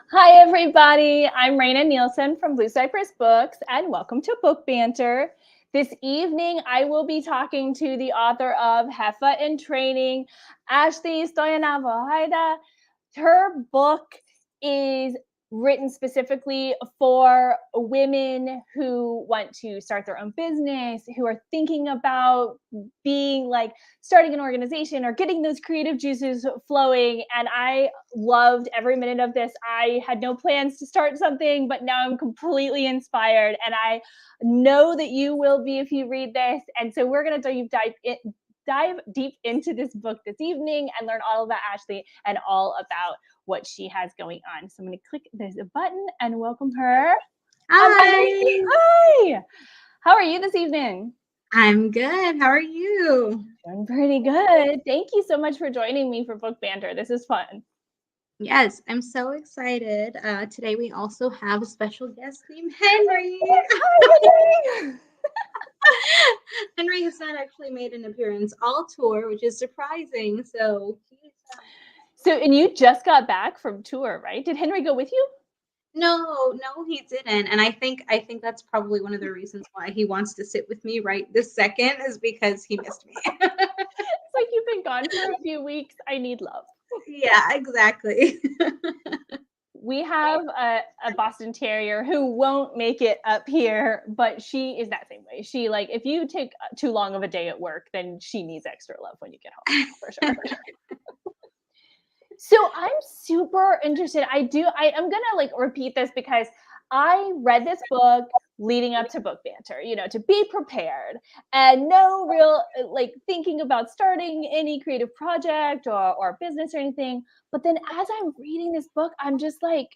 Hi, everybody. I'm Raina Nielsen from Blue Cypress Books, and welcome to Book Banter. This evening, I will be talking to the author of Jefa in Training, Ashley Stoyanov Ojeda. Her book is written specifically for women who want to start their own business, who are thinking about being like starting an organization or getting those creative juices flowing. And I loved every minute of this. I had no plans to start something, but now I'm completely inspired. And I know that you will be if you read this. And so we're going to dive deep into this book this evening and learn all about Ashley and all about what she has going on. So I'm going to click there's a button and welcome her. Hi. Hi. How are you this evening? I'm good. How are you? Doing pretty good. Thank you so much for joining me for Book Banter. This is fun. Yes, I'm so excited. Today we also have a special guest named Henry. Hi. Henry has not actually made an appearance all tour, which is surprising. So, and you just got back from tour, right? Did Henry go with you? No, he didn't. And I think that's probably one of the reasons why he wants to sit with me right this second is because he missed me. It's like you've been gone for a few weeks. I need love. Yeah, exactly. We have a Boston Terrier who won't make it up here, but she is that same way. She like if you take too long of a day at work, then she needs extra love when you get home, for sure. So I'm super interested. I'm gonna like repeat this because I read this book leading up to Book Banter, to be prepared and no real like thinking about starting any creative project or business or anything. But then as I'm reading this book, I'm just like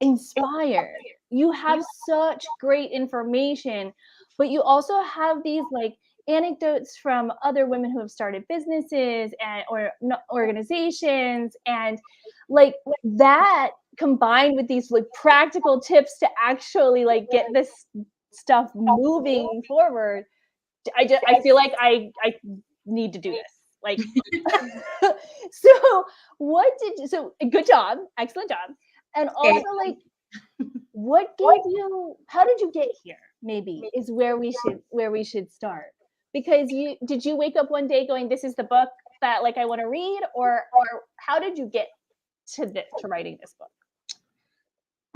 inspired. You have such great information, but you also have these like anecdotes from other women who have started businesses and or organizations and like that combined with these like practical tips to actually like get this stuff moving forward. I feel like I need to do this. Like so good job, excellent job. And also like how did you get here, maybe is where we should start, because did you wake up one day going, this is the book that like I want to read, or how did you get to writing this book?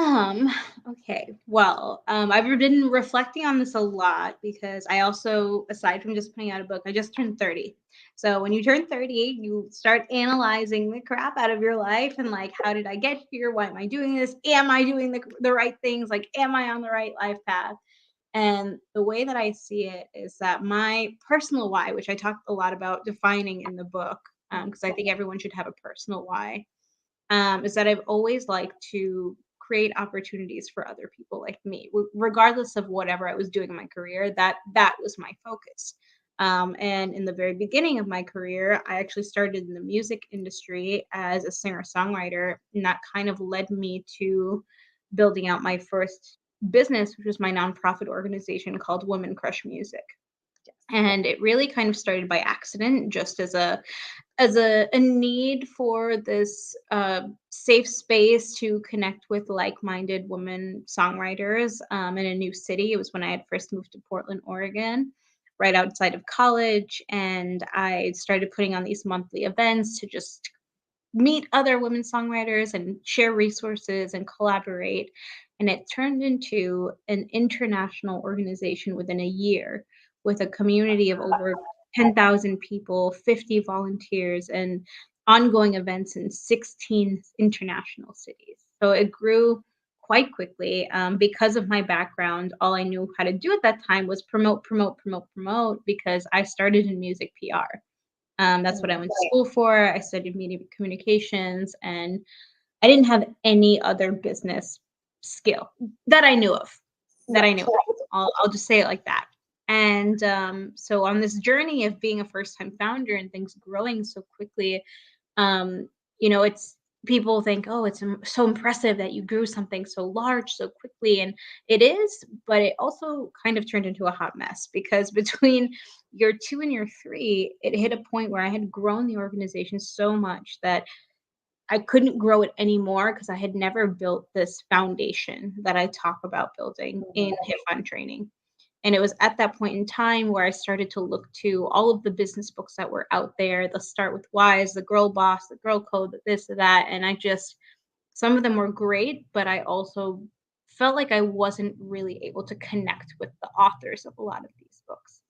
Um, okay. Well, I've been reflecting on this a lot because I also, aside from just putting out a book, I just turned 30. So when you turn 30, you start analyzing the crap out of your life and like, how did I get here? Why am I doing this? Am I doing the right things? Like, am I on the right life path? And the way that I see it is that my personal why, which I talked a lot about defining in the book, because I think everyone should have a personal why, is that I've always liked to create opportunities for other people like me, regardless of whatever I was doing in my career. That was my focus. And in the very beginning of my career, I actually started in the music industry as a singer songwriter, and that kind of led me to building out my first business, which was my nonprofit organization called Women Crush Music. And it really kind of started by accident, just as a need for this safe space to connect with like-minded women songwriters in a new city. It was when I had first moved to Portland, Oregon, right outside of college, and I started putting on these monthly events to just meet other women songwriters and share resources and collaborate. And it turned into an international organization within a year with a community of over 10,000 people, 50 volunteers, and ongoing events in 16 international cities. So it grew quite quickly. Because of my background, all I knew how to do at that time was promote, promote, promote, promote, because I started in music PR. That's what I went to school for. I studied media communications, and I didn't have any other business skill that I knew of. That I Right. knew of. I'll just say it like that. And so on this journey of being a first time founder and things growing so quickly, it's people think, oh, it's so impressive that you grew something so large so quickly. And it is, but it also kind of turned into a hot mess because between year 2 and year 3, it hit a point where I had grown the organization so much that I couldn't grow it anymore because I had never built this foundation that I talk about building in HIFON training. And it was at that point in time where I started to look to all of the business books that were out there, the Start with Whys, the Girl Boss, the Girl Code, the this, the that. And some of them were great, but I also felt like I wasn't really able to connect with the authors of a lot of these books.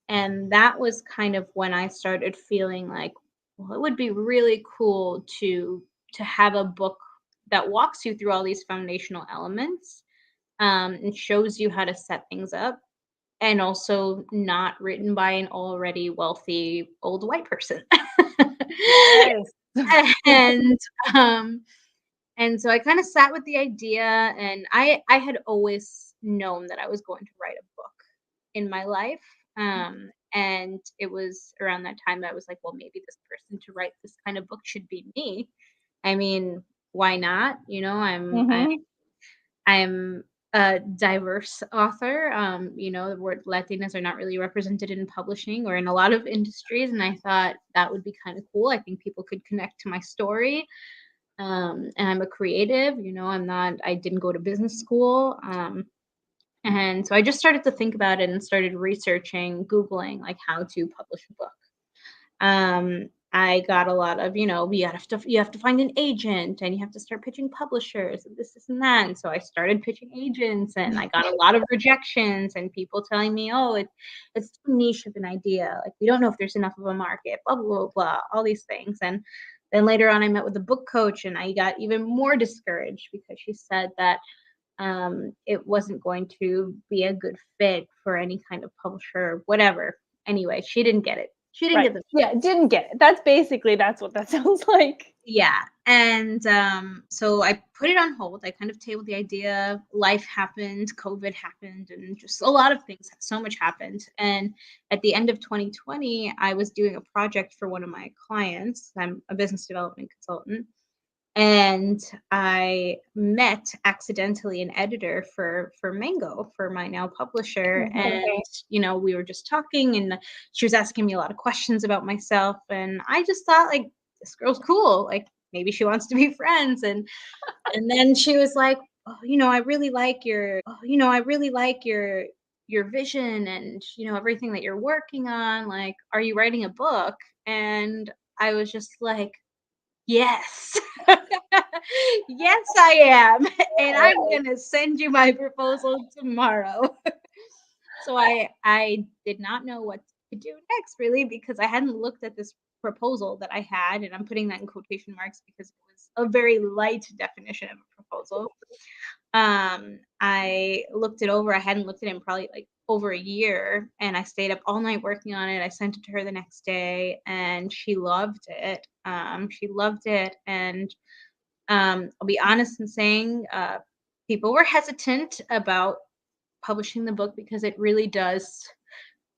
And that was kind of when I started feeling like, well, it would be really cool to have a book that walks you through all these foundational elements, and shows you how to set things up, and also not written by an already wealthy old white person. Yes. and um and so I kind of sat with the idea, and I had always known that I was going to write a book in my life. And it was around that time that I was like, well, maybe this person to write this kind of book should be me. I mean, why not? Mm-hmm. I'm a diverse author. The word Latinas are not really represented in publishing or in a lot of industries, and I thought that would be kind of cool. I think people could connect to my story. And I'm a creative. I didn't go to business school. And so I just started to think about it and started researching, Googling like how to publish a book. I got a lot of, you have to find an agent, and you have to start pitching publishers and this and that. And so I started pitching agents, and I got a lot of rejections and people telling me, oh, it's too niche of an idea. Like, we don't know if there's enough of a market, blah, blah, blah, blah, all these things. And then later on, I met with a book coach, and I got even more discouraged because she said that it wasn't going to be a good fit for any kind of publisher, whatever. Anyway, she didn't get it. She didn't Right. get the Yeah, didn't get it. That's what that sounds like. Yeah. And so I put it on hold. I kind of tabled the idea. Life happened, COVID happened, and just a lot of things. So much happened. And at the end of 2020, I was doing a project for one of my clients. I'm a business development consultant. And I met accidentally an editor for Mango, for my now publisher. Mhm. And we were just talking, and she was asking me a lot of questions about myself, and I just thought, like, this girl's cool, like, maybe she wants to be friends. And then she was like, oh, I really like your vision, and everything that you're working on, like, are you writing a book? And I was just like, yes. Yes, I am. And I'm gonna send you my proposal tomorrow. So I did not know what to do next, really, because I hadn't looked at this proposal that I had, and I'm putting that in quotation marks because it was a very light definition of a proposal. I looked it over. I hadn't looked at it in probably like over a year, and I stayed up all night working on it. I sent it to her the next day, and she loved it. She loved it, and I'll be honest in saying, people were hesitant about publishing the book because it really does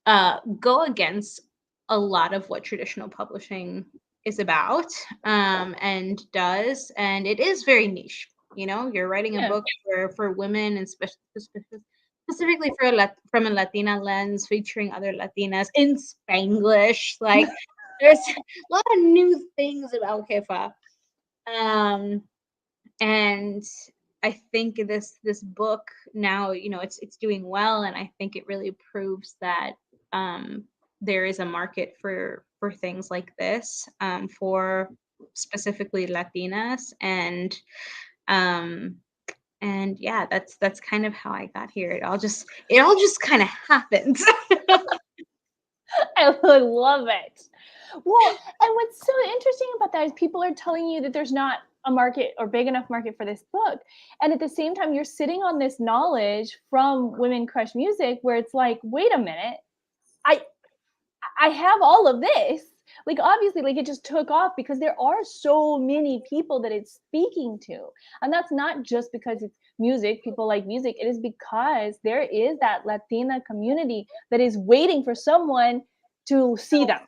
go against a lot of what traditional publishing is about, and does, and it is very niche. You're writing a Yeah. book for women, and specifically from a Latina lens, featuring other Latinas in Spanglish. Like, there's a lot of new things about Jefa. Um, and I think this book now, it's doing well, and I think it really proves that um, there is a market for things like this, for specifically Latinas. And yeah, that's kind of how I got here. It all just kind of happened. I would love it. Well, and what's so interesting about that is people are telling you that there's not a market or big enough market for this book. And at the same time, you're sitting on this knowledge from Women Crush Music where it's like, wait a minute, I I have all of this. Like, obviously, like, it just took off because there are so many people that it's speaking to. And that's not just because it's music, people like music. It is because there is that Latina community that is waiting for someone to see them, Yeah.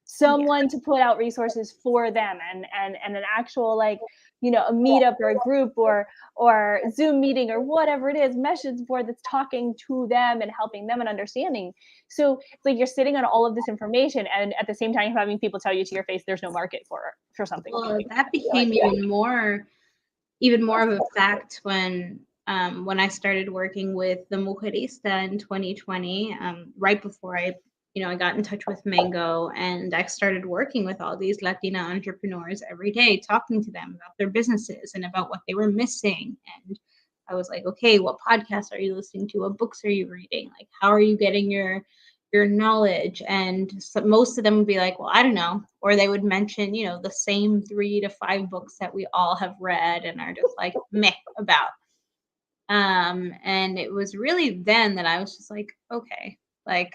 someone to put out resources for them, and an actual, like, a meetup or a group or Zoom meeting or whatever it is, message board that's talking to them and helping them and understanding. So it's like you're sitting on all of this information, and at the same time having people tell you to your face there's no market for something. Well, that became even more of a fact when I started working with the Mujerista in 2020, right before I got in touch with Mango, and I started working with all these Latina entrepreneurs every day, talking to them about their businesses and about what they were missing. And I was like, okay, what podcasts are you listening to? What books are you reading? Like, how are you getting your knowledge? And so most of them would be like, well, I don't know. Or they would mention, the same 3 to 5 books that we all have read and are just like meh about. And it was really then that I was just like, okay, like,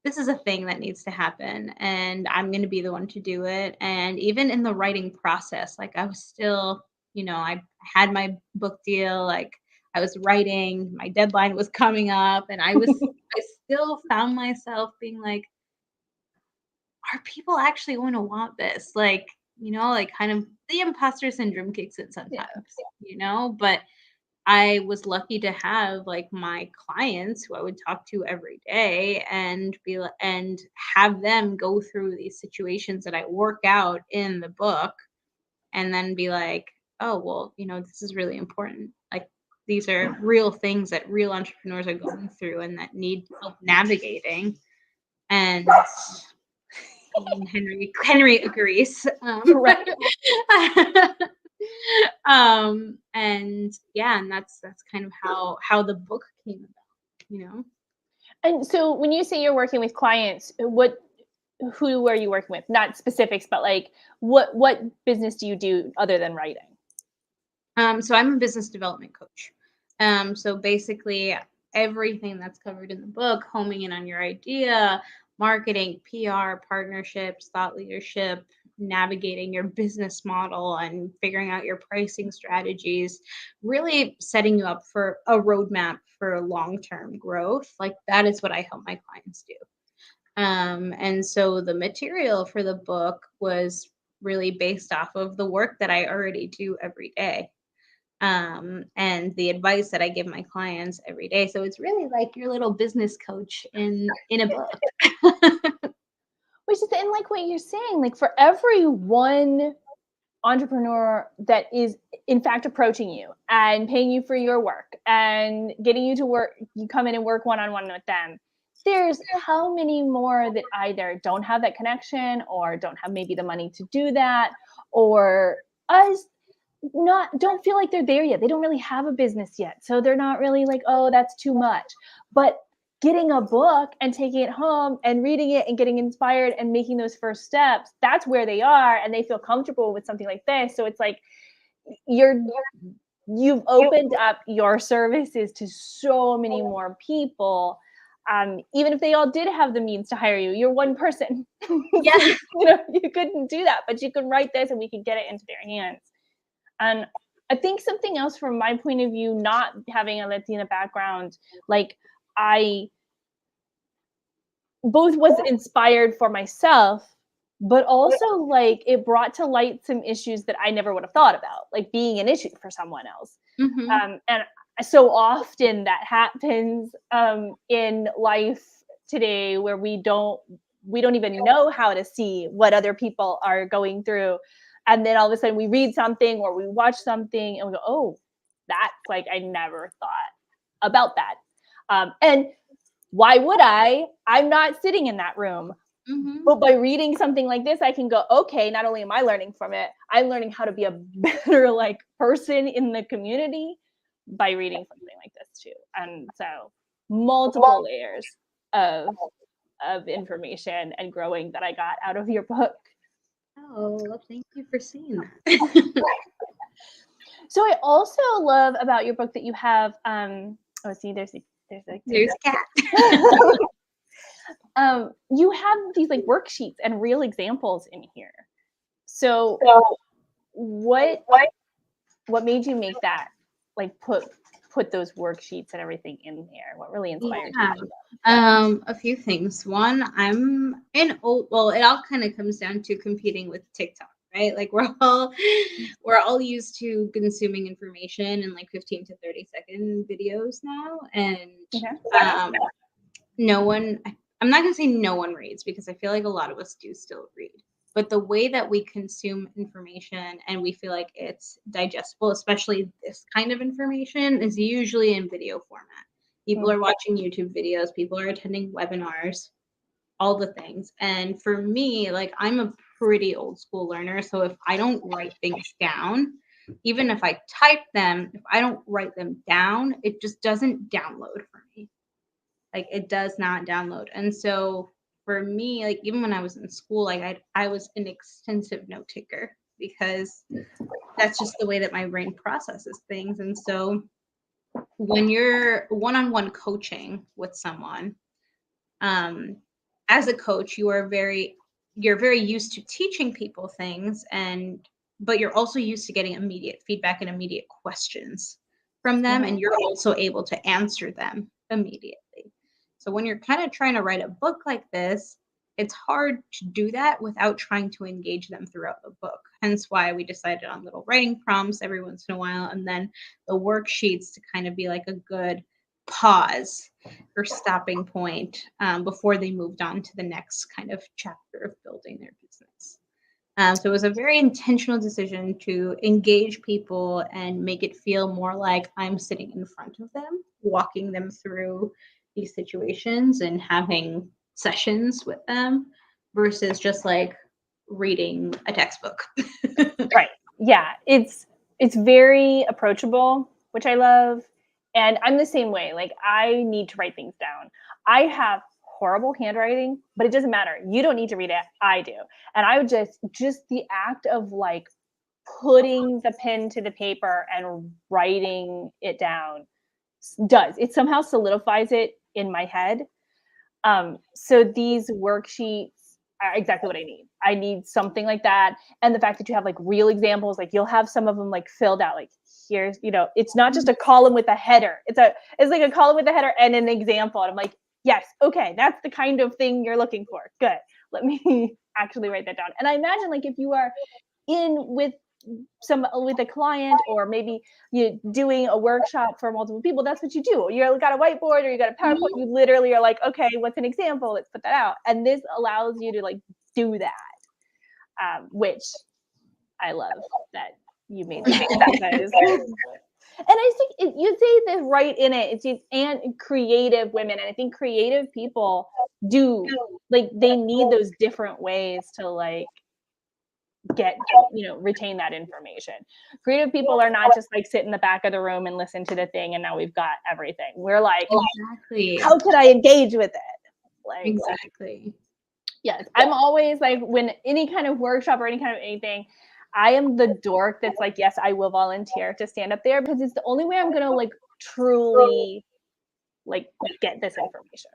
this is a thing that needs to happen, and I'm going to be the one to do it. And even in the writing process, like, I was still, I had my book deal, like, I was writing, my deadline was coming up, and I still found myself being like, are people actually going to want this? Like, like, kind of the imposter syndrome kicks in sometimes, but I was lucky to have like my clients who I would talk to every day and and have them go through these situations that I work out in the book, and then be like, oh, well, this is really important. Like, these are real things that real entrepreneurs are going through and that need help navigating. And Henry agrees. Right. And yeah, and that's kind of how the book came about. And so when you say you're working with clients, who are you working with? Not specifics, but like what business do you do other than writing? So I'm a business development coach. So basically everything that's covered in the book, homing in on your idea, marketing, PR, partnerships, thought leadership, navigating your business model and figuring out your pricing strategies, really setting you up for a roadmap for long-term growth. Like, that is what I help my clients do. And so the material for the book was really based off of the work that I already do every day. And the advice that I give my clients every day. So it's really like your little business coach in a book. Which is, and like what you're saying, like for every one entrepreneur that is in fact approaching you and paying you for your work and getting you to work, you come in and work one-on-one with them, there's how many more that either don't have that connection or don't have maybe the money to do that, or don't feel like they're there yet. They don't really have a business yet. So they're not really like, oh, that's too much. But getting a book and taking it home and reading it and getting inspired and making those first steps, that's where they are, and they feel comfortable with something like this. So it's like you've opened up your services to so many more people. Even if they all did have the means to hire you, you're one person. Yeah. You couldn't do that, but you could write this and we could get it into their hands. And I think something else from my point of view, not having a Latina background, like I both was inspired for myself, but also like it brought to light some issues that I never would have thought about, like being an issue for someone else. Mm-hmm. And so often that happens in life today, where we don't even know how to see what other people are going through. And then all of a sudden we read something or we watch something and we go, oh, that's like, I never thought about that. And why would I? I'm not sitting in that room. Mm-hmm. But by reading something like this, I can go, okay, not only am I learning from it, I'm learning how to be a better like person in the community by reading something like this too. And so multiple layers of information and growing that I got out of your book. Oh, well, thank you for seeing that. So I also love about your book that you have, see, there's a cat. You have these like worksheets and real examples in here. So what made you make that, like put those worksheets and everything in there? What really inspired you to do that? A few things. One, I'm in well, it all kind of comes down to competing with TikTok, right? Like we're all used to consuming information in like 15 to 30-second videos now. And Okay. um no one I'm not going to say no one reads, because I feel like a lot of us do still read. But the way that we consume information and we feel like it's digestible, especially this kind of information, is usually in video format. People Mm. are watching YouTube videos, people are attending webinars, all the things. And for me, like, I'm a pretty old school learner. So if I don't write things down, even if I type them, if I don't write them down, it just doesn't download for me. Like, it does not download. And so for me, like, even when I was in school, like I was an extensive note taker, because that's just the way that my brain processes things. And so when you're one-on-one coaching with someone, um, as a coach, you're very used to teaching people things, but you're also used to getting immediate feedback and immediate questions from them, Mhm. and you're also able to answer them immediately. So when you're kind of trying to write a book like this, it's hard to do that without trying to engage them throughout the book. Hence why we decided on little writing prompts every once in a while, and then the worksheets to kind of be like a good pause or stopping point, before they moved on to the next kind of chapter of building their business. So it was a very intentional decision to engage people and make it feel more like I'm sitting in front of them, walking them through these situations and having sessions with them, versus just like reading a textbook. Right. Yeah. It's very approachable, which I love. And I'm the same way. Like I need to write things down. I have horrible handwriting, but it doesn't matter. You don't need to read it. I do. And I would just the act of like putting the pen to the paper and writing it down does. It somehow solidifies it in my head. So these worksheets are exactly what I need. I need something like that. And the fact that you have like real examples, like you'll have some of them like filled out, like here's, it's not just a column with a header. It's like a column with a header and an example. And I'm like, yes, okay, that's the kind of thing you're looking for. Good. Let me actually write that down. And I imagine like if you are in with a client, or maybe you're doing a workshop for multiple people, that's what you do. You got a whiteboard or you got a PowerPoint, you literally are like, okay, what's an example, let's put that out. And this allows you to like do that, which I love that you made that, because and I think you say this right in it. And creative women, and I think creative people do, like, they need those different ways to like retain that information. Creative people are not just like sit in the back of the room and listen to the thing and now we've got everything. We're like, Exactly. how could I engage with it? Like, Exactly. yes, I'm always like, when any kind of workshop or any kind of anything, I am the dork that's like, yes, I will volunteer to stand up there, because it's the only way I'm gonna like truly like get this information.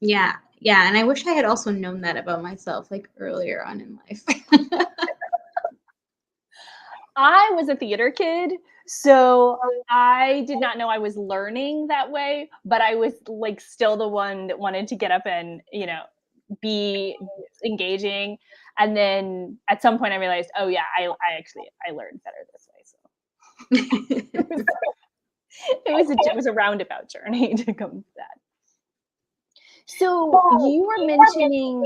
Yeah. Yeah. And I wish I had also known that about myself, like, earlier on in life. I was a theater kid, so I did not know I was learning that way, but I was like still the one that wanted to get up and, be engaging. And then at some point I realized, oh yeah, I learned better this way. So it was a roundabout journey to come to that. So you were mentioning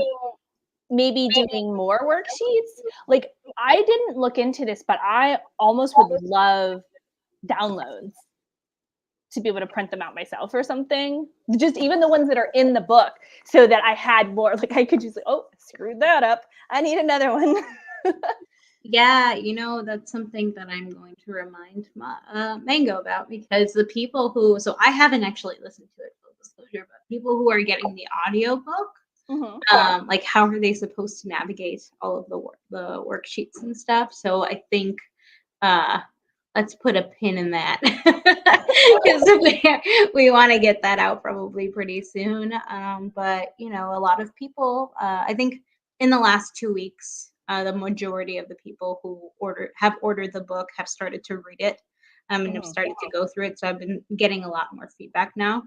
maybe doing more worksheets. Like I didn't look into this, but I almost would love downloads to be able to print them out myself or something. Just even the ones that are in the book, so that I had more, like I could just, oh, screwed that up. I need another one. Yeah, that's something that I'm going to remind Mango about, because the people so I haven't actually listened to it, full disclosure, but people who are getting the audiobook, like, how are they supposed to navigate all of the worksheets and stuff? So I think, let's put a pin in that, because we want to get that out probably pretty soon. But a lot of people, I think in the last 2 weeks, the majority of the people who have ordered the book have started to read it, and have started to go through it. So I've been getting a lot more feedback now.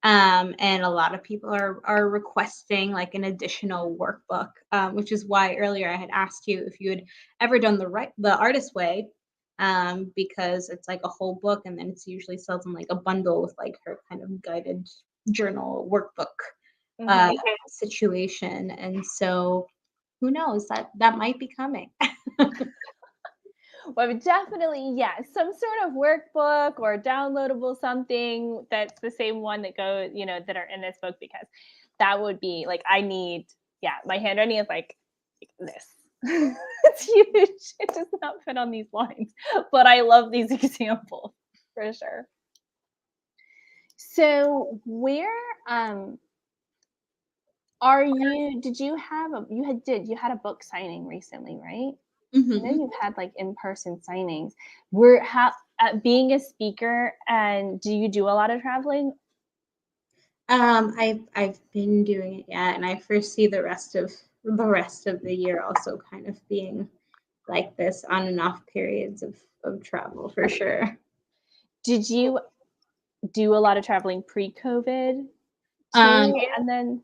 And a lot of people are requesting like an additional workbook, which is why earlier I had asked you if you had ever done the artist way, because it's like a whole book and then it's usually sells in like a bundle with like her kind of guided journal workbook Mhm. situation. And so who knows, that might be coming. Well, definitely, yes, some sort of workbook or downloadable something that's the same one that goes, that are in this book, because that would be like, I need, yeah, my handwriting is like this. It's huge. It does not fit on these lines, but I love these examples for sure. So, where are you? Did you have a you had a book signing recently, right? I know Mhm. you've had like in-person signings. Were how being a speaker, and do you do a lot of traveling? I've been doing it, yeah, and I foresee the rest of the year also kind of being like this on and off periods of travel for sure. Did you do a lot of traveling pre-COVID Um, too? And then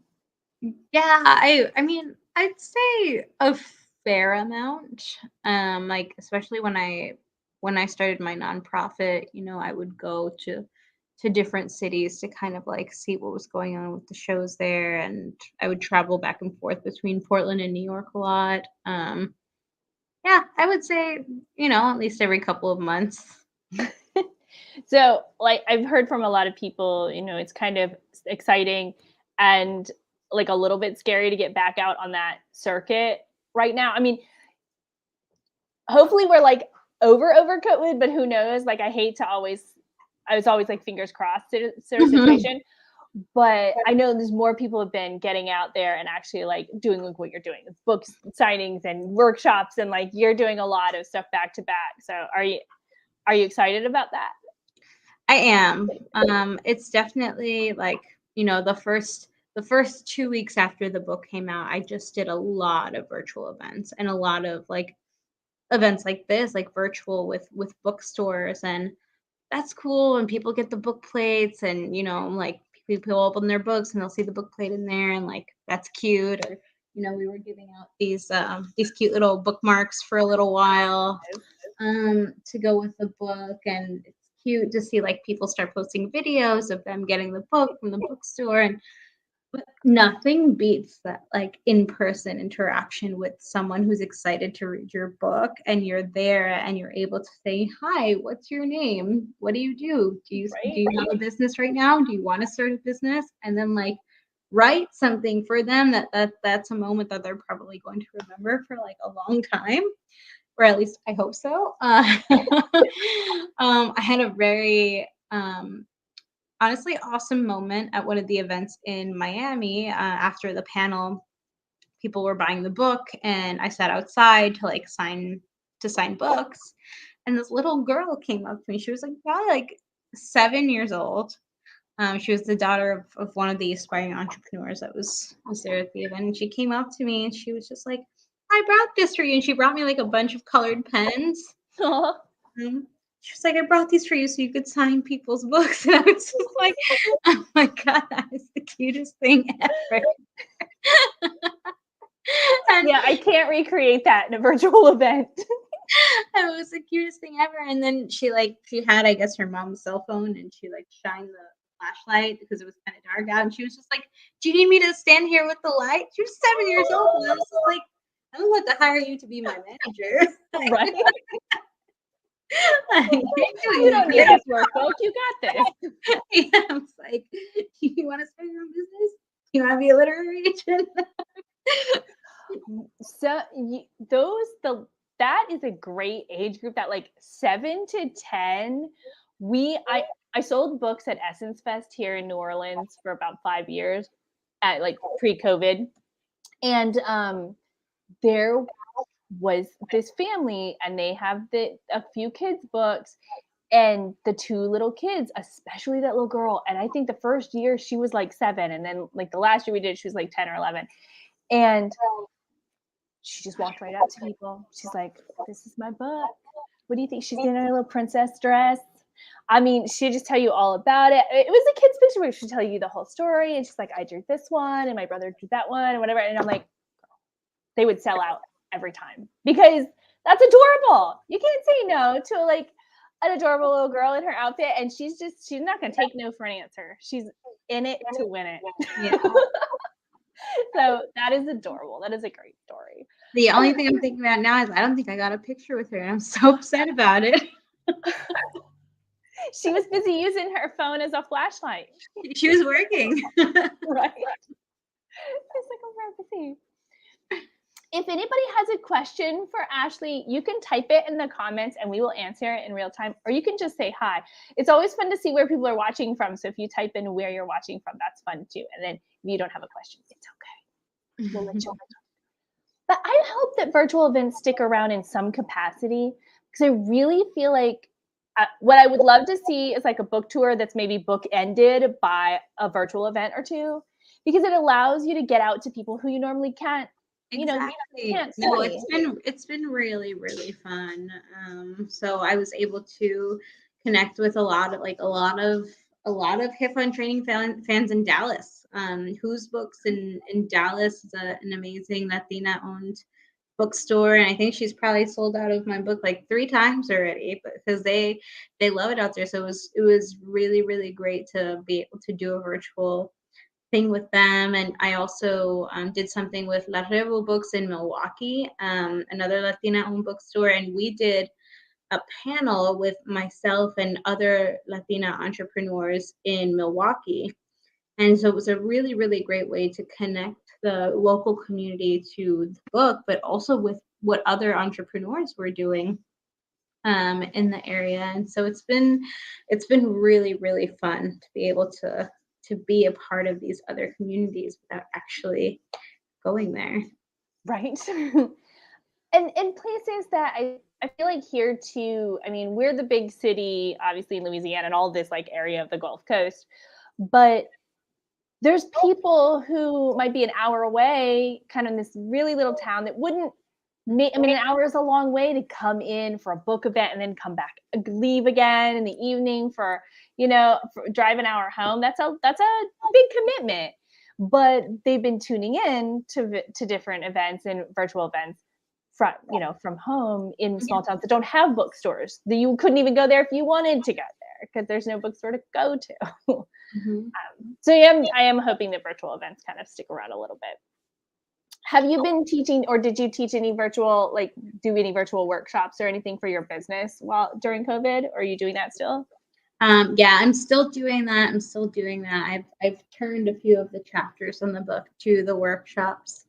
yeah, I mean, I'd say a fair amount. Like especially when I started my nonprofit, I would go to different cities to kind of like see what was going on with the shows there, and I would travel back and forth between Portland and New York a lot. Yeah, I would say, at least every couple of months. so, like, I've heard from a lot of people, it's kind of exciting and like a little bit scary to get back out on that circuit right now. I mean, hopefully we're like over COVID, but who knows? Like, I was always like fingers crossed sort of Mhm. situation. But I know there's more people have been getting out there and actually like doing like what you're doing, books signings and workshops, and like you're doing a lot of stuff back to back. So are you excited about that? I am. It's definitely like, the first 2 weeks after the book came out, I just did a lot of virtual events and a lot of like events like this, like virtual with bookstores, and that's cool. And people get the book plates, and like people open their books and they'll see the book plate in there, and like that's cute. Or we were giving out these cute little bookmarks for a little while, to go with the book, and it's cute to see like people start posting videos of them getting the book from the bookstore. And but nothing beats that like in-person interaction with someone who's excited to read your book, and you're there and you're able to say, "Hi, what's your name? What do you do? Do Right? you have a business right now? Do you want to start a business?" And then like write something for them that's a moment that they're probably going to remember for like a long time, or at least I hope so. I had a very honestly awesome moment at one of the events in Miami, after the panel. People were buying the book, and I sat outside to sign books, and this little girl came up to me. She was like probably like 7 years old. She was the daughter of one of the aspiring entrepreneurs that was there at the event. And she came up to me and she was just like, "I brought this for you." And she brought me like a bunch of colored pens. Aw. Mhm. She was like, "I brought these for you so you could sign people's books." And I was just like, "Oh my god, that is the cutest thing ever." And Yeah, I can't recreate that in a virtual event. it was the cutest thing ever. And then she had, I guess, her mom's cell phone, and she like shined the flashlight because it was kind of dark out. And she was just like, "Do you need me to stand here with the light?" She was 7 years old, and I was just like, "I'm about to hire you to be my manager." Right? Like, you're You doing don't need great. this workbook. You got this. Yeah, I was like, "You want to start your own business? You want to be a literary agent?" So those the that is a great age group, that like 7 to 10. I sold books at Essence Fest here in New Orleans for about 5 years at like pre-COVID. And there was this family, and they have a few kids books, and the two little kids, especially that little girl, and I think the first year she was like 7, and then like the last year we did she was like 10 or 11. And she just walked right up to people. She's like, "This is my book. What do you think?" She's in her little princess dress. I mean, she'd just tell you all about it. It was a kid's picture where she'd tell you the whole story. And she's like, I drew this one and my brother drew that one and whatever. And I'm like, they would sell out every time because that's adorable. You can't say no to like an adorable little girl in her outfit. And she's not going to take no for an answer. She's in it to win it. Yeah. So that is adorable. That is a great story. The only thing I'm thinking about now is I don't think I got a picture with her. And I'm so upset about it. She was busy using her phone as a flashlight. She was working. Right. It's like, oh, we're busy. If anybody has a question for Ashley, you can type it in the comments and we will answer it in real time, or you can just say hi. It's always fun to see where people are watching from. So if you type in where you're watching from, that's fun too. And then if you don't have a question, it's okay. We'll let you know. But I hope that virtual events stick around in some capacity because I really feel like what I would love to see is like a book tour that's maybe bookended by a virtual event or two, because it allows you to get out to people who you normally can't. Exactly. No, it's been really, really fun. So I was able to connect with a lot of Hispanic and training fans in Dallas. Whose Books in Dallas is an amazing Latina owned bookstore, and I think she's probably sold out of my book like 3 times already, but because they love it out there. So it was really, really great to be able to do a virtual thing with them. And I also did something with La Revo Books in Milwaukee, another Latina-owned bookstore, and we did a panel with myself and other Latina entrepreneurs in Milwaukee. And so it was a really, really great way to connect the local community to the book, but also with what other entrepreneurs were doing in the area. And so it's been really, really fun to be able to be a part of these other communities without actually going there. Right. And in places that I feel like here too, I mean, we're the big city, obviously in Louisiana and all this like area of the Gulf Coast, but there's people who might be an hour away, kind of in this really little town that wouldn't I mean, an hour is a long way to come in for a book event and then come back, leave again in the evening for drive an hour home. That's a big commitment. But they've been tuning in to different events and virtual events from home in small towns that don't have bookstores. You couldn't even go there if you wanted to go there because there's no bookstore to go to. Mm-hmm. So I am hoping that virtual events kind of stick around a little bit. Have you been teaching, or did you teach any virtual, like do any virtual workshops or anything for your business during COVID? Or are you doing that still? Yeah, I'm still doing that. I've turned a few of the chapters in the book to the workshops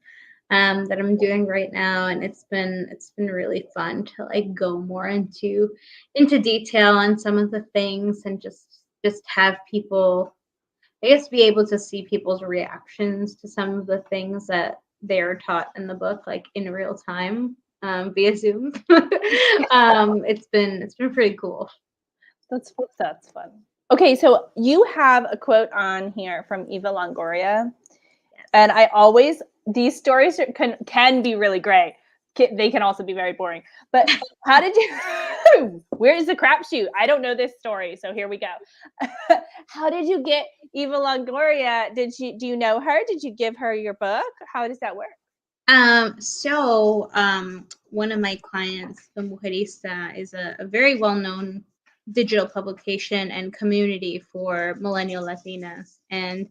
that I'm doing right now, and it's been really fun to like go more into detail on some of the things and just have people, I guess, be able to see people's reactions to some of the things that they're taught in the book, like in real time via Zoom. It's been pretty cool. That's fun. Okay, so you have a quote on here from Eva Longoria, and I always, these stories can be really great. They can also be very boring. But how did you? Where is the crapshoot? I don't know this story, so here we go. How did you get Eva Longoria? Do you know her? Did you give her your book? How does that work? So one of my clients, the Mujerista, is a very well-known digital publication and community for millennial Latinas, and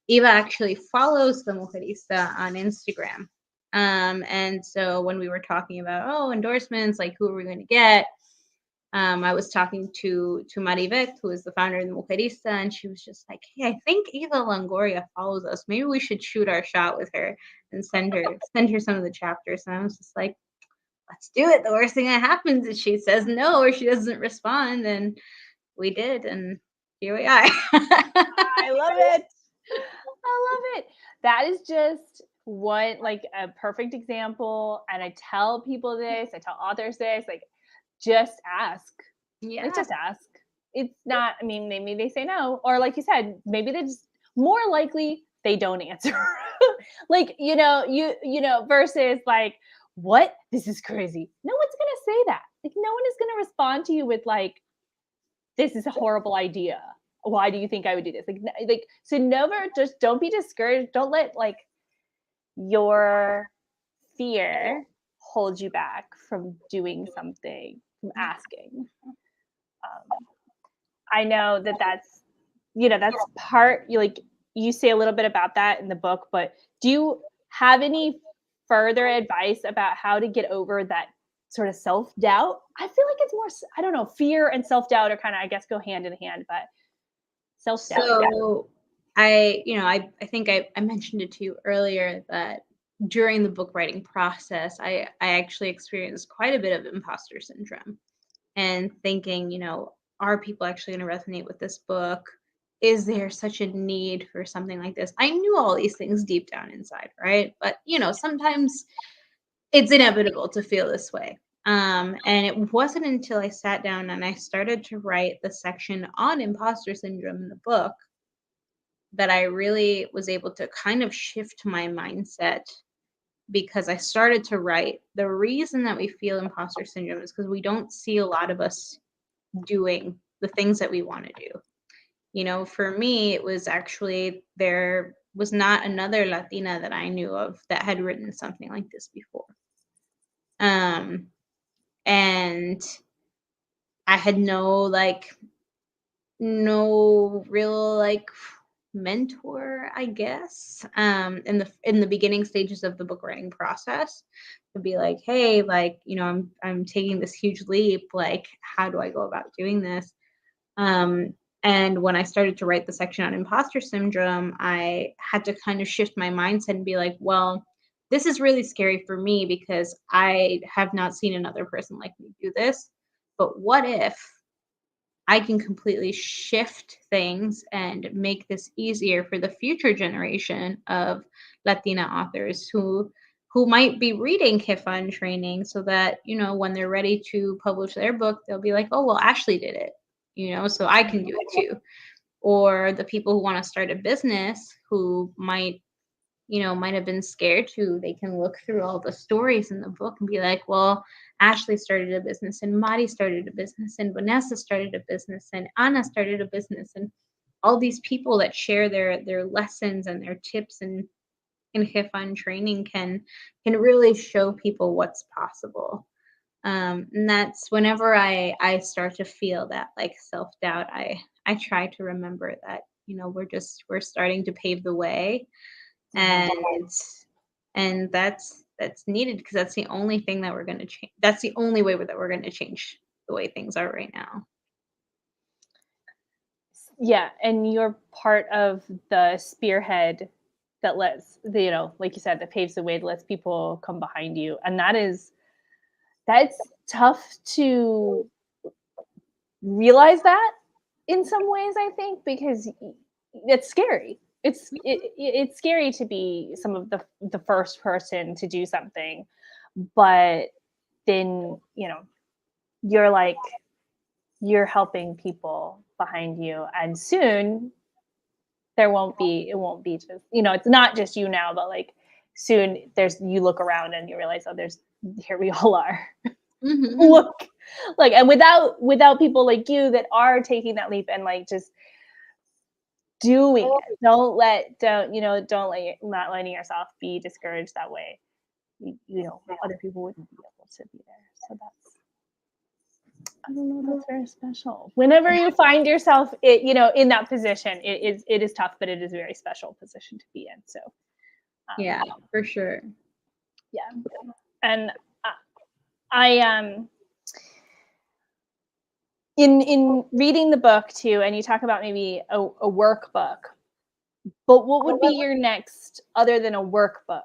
Eva actually follows the Mujerista on Instagram. And so when we were talking about endorsements, like who are we going to get, I was talking to Maribeth, who is the founder of the Mujerista, and she was just like, hey, I think Eva Longoria follows us. Maybe we should shoot our shot with her and send her some of the chapters. And I was just like, let's do it. The worst thing that happens is she says no or she doesn't respond. And we did, and here we are. I love it. I love it. That is just like a perfect example. And I tell people this, I tell authors this, like, just ask. Yeah. Like, just ask. It's not, I mean, maybe they say no, or like you said, maybe they just, more likely they don't answer. Like, versus like, what? This is crazy. No one's going to say that. Like, no one is going to respond to you with like, this is a horrible idea. Why do you think I would do this? Like so never, just don't be discouraged. Don't let like your fear hold you back from doing something, from asking. I know that that's, that's part, you say a little bit about that in the book, but do you have any further advice about how to get over that sort of self-doubt? I feel like it's more, I don't know, fear and self-doubt are kind of, I guess, go hand in hand, but self-doubt. So I think I mentioned it to you earlier that during the book writing process, I actually experienced quite a bit of imposter syndrome and thinking, are people actually going to resonate with this book? Is there such a need for something like this? I knew all these things deep down inside, right? But, sometimes it's inevitable to feel this way. And it wasn't until I sat down and I started to write the section on imposter syndrome in the book that I really was able to kind of shift my mindset, because I started to write the reason that we feel imposter syndrome is because we don't see a lot of us doing the things that we want to do. For me, it was actually there was not another Latina that I knew of that had written something like this before. And I had no real mentor, I guess, in the beginning stages of the book writing process, to be like, hey, I'm taking this huge leap, like, how do I go about doing this? And when I started to write the section on imposter syndrome, I had to kind of shift my mindset and be like, well, this is really scary for me because I have not seen another person like me do this. But what if I can completely shift things and make this easier for the future generation of Latina authors who might be reading Jefa in training, so that, when they're ready to publish their book, they'll be like, oh, well, Ashley did it, so I can do it too. Or the people who want to start a business who might have been scared to, they can look through all the stories in the book and be like, well, Ashley started a business, and Mari started a business, and Vanessa started a business, and Anna started a business, and all these people that share their lessons and their tips and in Jefa training can really show people what's possible. And that's whenever I start to feel that self-doubt, I try to remember that, we're starting to pave the way, and that's needed, because that's the only thing that we're going to change. That's the only way that we're going to change the way things are right now. Yeah, and you're part of the spearhead that lets like you said, that paves the way, that lets people come behind you, and that's tough to realize that in some ways, I think, because it's scary. It's scary to be some of the first person to do something, but then you're helping people behind you, and soon it won't be just it's not just you now, but soon you look around and you realize, oh, here we all are. Mm-hmm. Look, and without people like you that are taking that leap and just doing it. Not letting yourself be discouraged that way. Other people wouldn't be able to be there. So I don't know, that's very special. Whenever you find yourself in that position, it is tough, but it is a very special position to be in. So yeah, for sure. Yeah. And I in reading the book too, and you talk about maybe a workbook, but what would be your next, other than a workbook?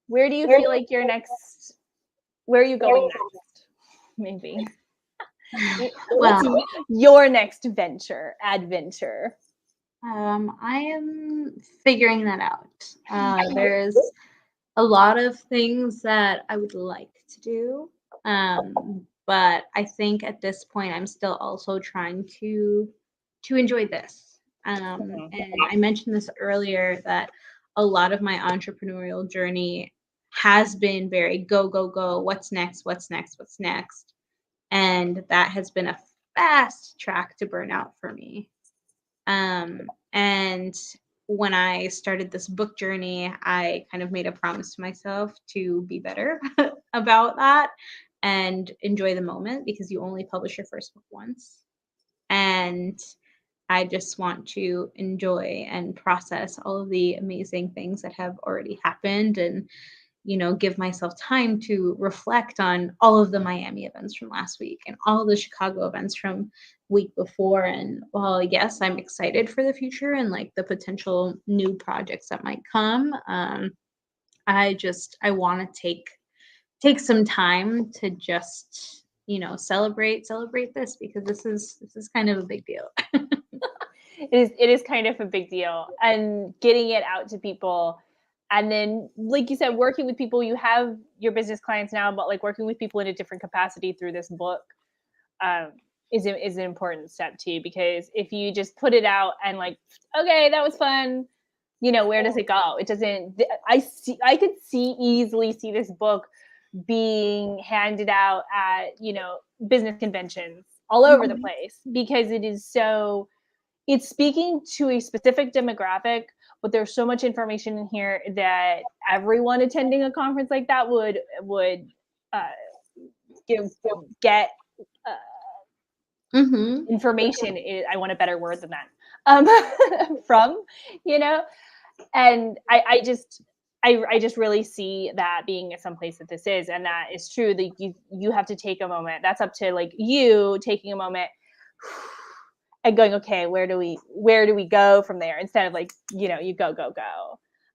Where do you feel like your next, where are you going next? Maybe. What's your next adventure? I am figuring that out. There's a lot of things that I would like to do. But I think at this point, I'm still also trying to enjoy this. And I mentioned this earlier, that a lot of my entrepreneurial journey has been very go, go, go. What's next? What's next? What's next? And that has been a fast track to burnout for me. And when I started this book journey, I kind of made a promise to myself to be better about that and enjoy the moment, because you only publish your first book once. And I just want to enjoy and process all of the amazing things that have already happened, and give myself time to reflect on all of the Miami events from last week and all the Chicago events from week before. And while yes, I'm excited for the future and like the potential new projects that might come, I want to take some time to just celebrate this, because this is kind of a big deal. It is kind of a big deal, and getting it out to people. And then, like you said, working with people, you have your business clients now, but like working with people in a different capacity through this book is an important step too, because if you just put it out and like, okay, that was fun, where does it go? It doesn't, I could easily see this book being handed out at, business conventions all over the place, because it's speaking to a specific demographic, but there's so much information in here that everyone attending a conference like that would get information. I want a better word than that. From, and I just really see that being someplace that this is, and that is true. That you have to take a moment. That's up to like you taking a moment and going, okay, where do we go from there, instead of like, you go.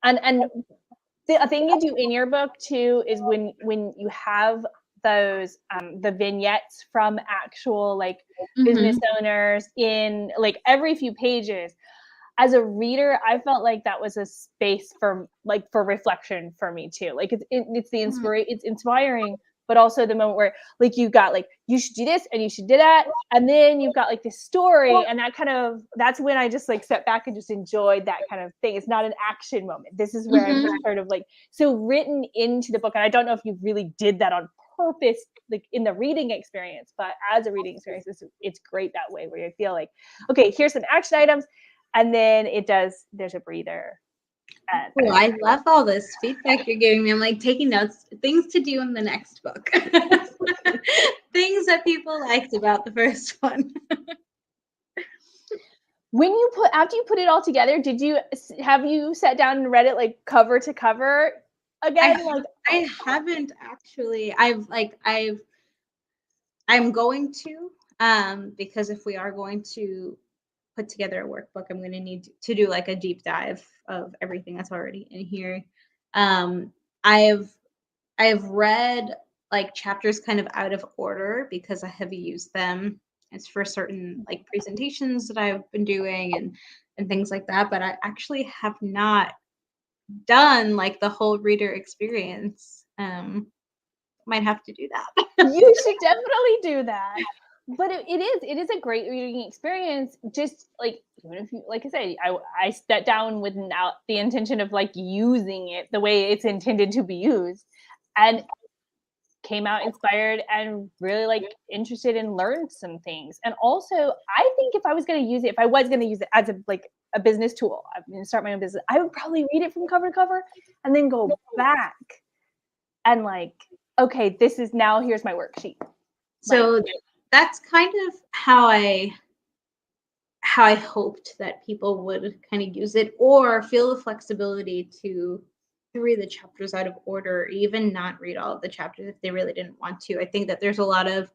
And the thing you do in your book too is when you have those the vignettes from actual like business owners in like every few pages. As a reader, I felt like that was a space for reflection for me too. Like it's inspiring, but also the moment where like you got like, you should do this and you should do that, and then you've got like this story, and that's when I just like sat back and just enjoyed that kind of thing. It's not an action moment. This is where I'm just sort of like so written into the book, and I don't know if you really did that on purpose, like in the reading experience, but as a reading experience, it's great that way, where you feel like, okay, here's some action items, and then there's a breather. Oh, I love all this feedback you're giving me. I'm like taking notes, things to do in the next book. Things that people liked about the first one. After you put it all together, have you sat down and read it like cover to cover again? I haven't actually. I'm going to, because if we are going to put together a workbook, I'm going to need to do like a deep dive of everything that's already in here. I've read like chapters kind of out of order because I have used them. It's for certain like presentations that I've been doing and things like that. But I actually have not done like the whole reader experience. Might have to do that. You should definitely do that. But it is a great reading experience. Just like, even if you, like I say, I sat down without the intention of like using it the way it's intended to be used, and came out inspired and really like interested and learned some things. And also, I think if I was going to use it as a business tool, I'm going to start my own business, I would probably read it from cover to cover and then go back and like, okay, here's my worksheet. So that's kind of how I hoped that people would kind of use it, or feel the flexibility to read the chapters out of order, or even not read all of the chapters if they really didn't want to. I think that there's a lot of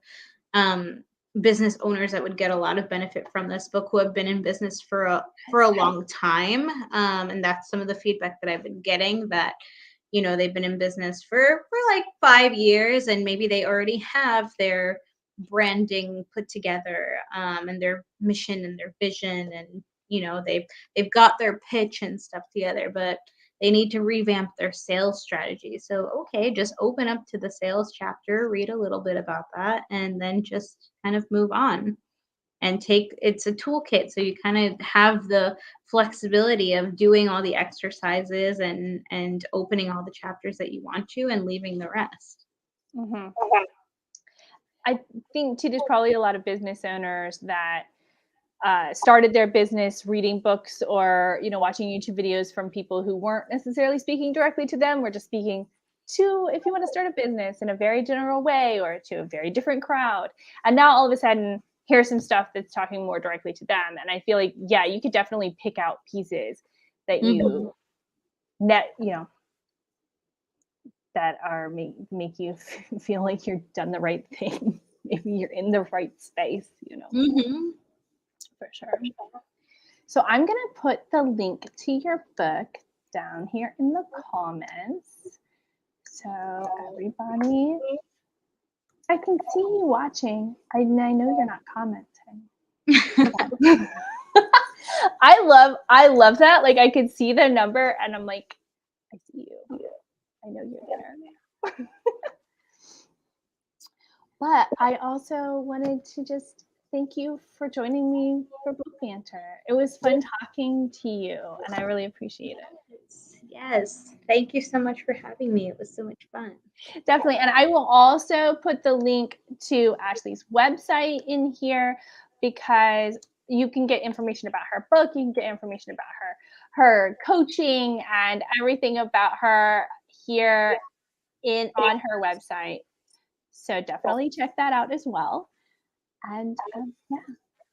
business owners that would get a lot of benefit from this book, who have been in business for a long time, and that's some of the feedback that I've been getting, that they've been in business for like 5 years, and maybe they already have their branding put together, and their mission and their vision, and they've got their pitch and stuff together, but they need to revamp their sales strategy. So okay, just open up to the sales chapter, read a little bit about that, and then just kind of move on. And it's a toolkit, so you kind of have the flexibility of doing all the exercises and opening all the chapters that you want to, and leaving the rest. I think too, there's probably a lot of business owners that started their business reading books or, watching YouTube videos from people who weren't necessarily speaking directly to them. We're just speaking to, if you want to start a business in a very general way or to a very different crowd. And now all of a sudden, here's some stuff that's talking more directly to them. And I feel like, yeah, you could definitely pick out pieces that you that are make you feel like you're done the right thing. Maybe you're in the right space, for sure. So I'm going to put the link to your book down here in the comments. So everybody, I can see you watching. I know you're not commenting. I love that. Like I could see the number and I'm like, I see you. I know you're there. But I also wanted to just thank you for joining me for Book Banter. It was fun talking to you, and I really appreciate it. Yes. Thank you so much for having me. It was so much fun. Definitely. And I will also put the link to Ashley's website in here because you can get information about her book. You can get information about her coaching and everything about her here on her website. So definitely check that out as well. And yeah,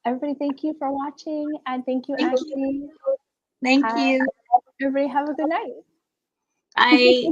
everybody, thank you for watching. And thank you, Ashley. Thank you. Everybody have a good night. Bye.